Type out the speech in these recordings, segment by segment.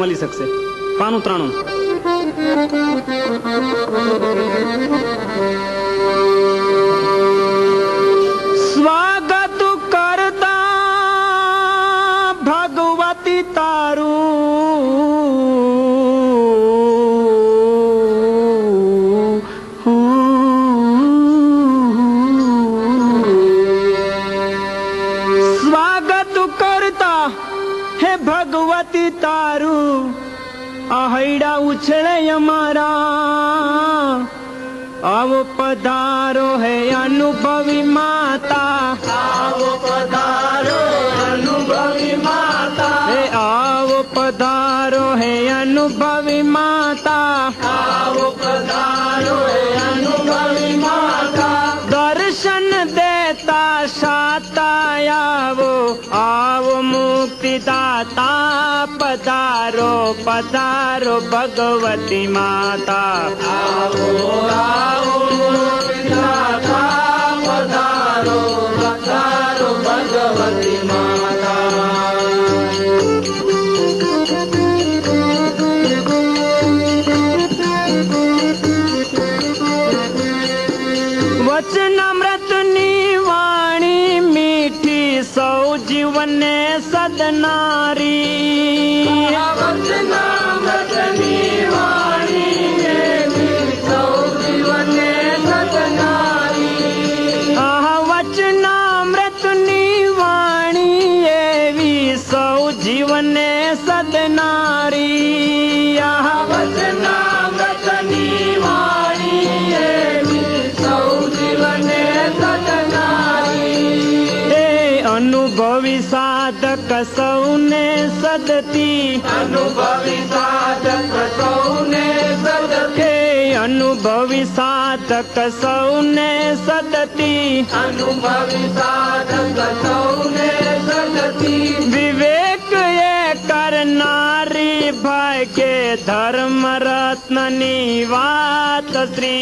મળી શકશે. પાનું 93. સ્વાગત કરતા ભગવતી તારું, સ્વાગત કરતા હે ભગવતી તારું, आहैड़ा उछले हमारा, आवो पधारो है अनुभवी माता, आवो पधारो अनुभवी माता, हे आवो पधारो है अनुभवी माता, आवो पधारो है अनुभवी माता, दर्शन देता शाता आवो, आवो मुक्तिदाता पधारो पधारो भगवती माता, आवो आवो मुक्तिदाता पधारो पधारो भगवती माता। वचनामृतनी वाणी मीठी सौ जीवने सदनारी, वचनामृतनी वाणी सौ जीवने सदनारी, वचनामृतनी वाणी एवी सौ जीवने सदनारी, वचनामृतनी वाणी सौ जीवने सदनारी, अनुभवी साधक सौने सदती, अनुभवी साधक सौने सदते, अनुभवी साधक सौने सदती, अनुभवी साधक सौने सदती, विवेक ये करनारी भाग्य धर्म रत्ननी वात श्री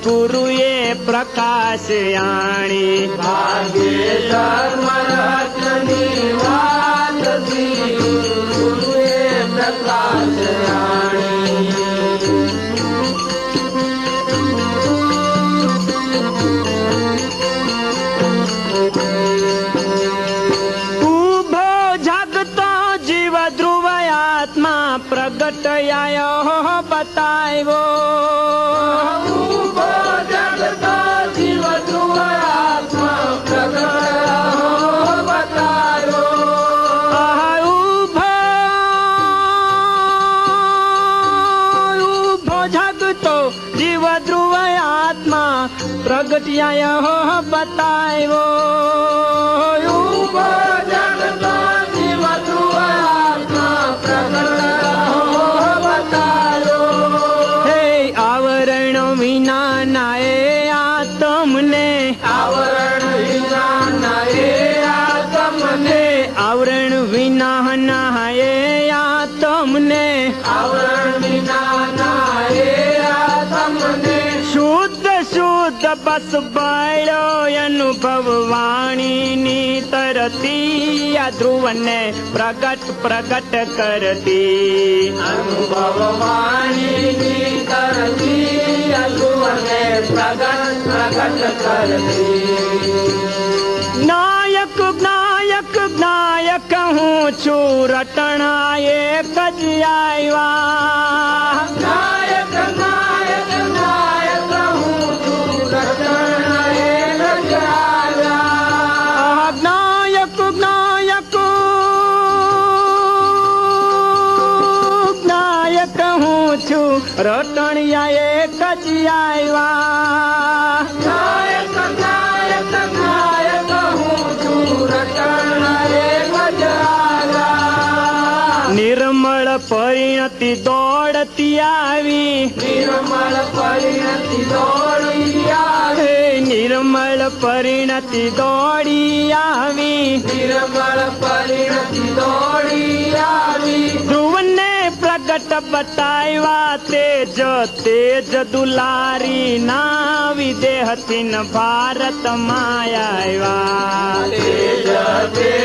गुरु ये प्रकाश याणी, भाग्य धर्म रत्ननी वात श्री गुरुए प्रकाश राणी। उभो जगतो जीव ध्रुव आत्मा प्रगट आयो बतायो, उभो जगतो जीव ध्रुव आत्मा प्रगट बतायो, उभो जगतो जीव ध्रुव आत्मा प्रगट आयो बतायो, उभो जगतो जीव ध्रुव आत्मा प्रगट बतायो, हे आवरण विना नाए आत्मने, आवरण विना नाए आत्मने, आवरण विना नाए आत्मने, आवरण विना नाए आत्मने, शुद्ध शुद्ध बस बाळो अनुभव वाणी नी तरती, या ध्रुवने प्रगट प्रगट करती, अनुभव वाणी करती, अनुभवने प्रगट प्रगट करती, नायक नायक नायक हूँ छू रटना एक ज आया, नायक नायक नायक हूँ तू रटन एक जाया, नायक नायक नायक हूँ छू रटणिया एक ज आया, नायक नायक नायक हूँ तू रटन एक जाया, निर्मल परिणति दौड़ती आवी, निर्मल परिणति दौड़ी आवे, निर्मल परिणति दौड़ी आवी, निर्मल परिणति दौड़ी आवी, ध्रुव ने प्रगट बताया तेज तेज दुलारी नावी देहतीन भारत माया, तेज तेज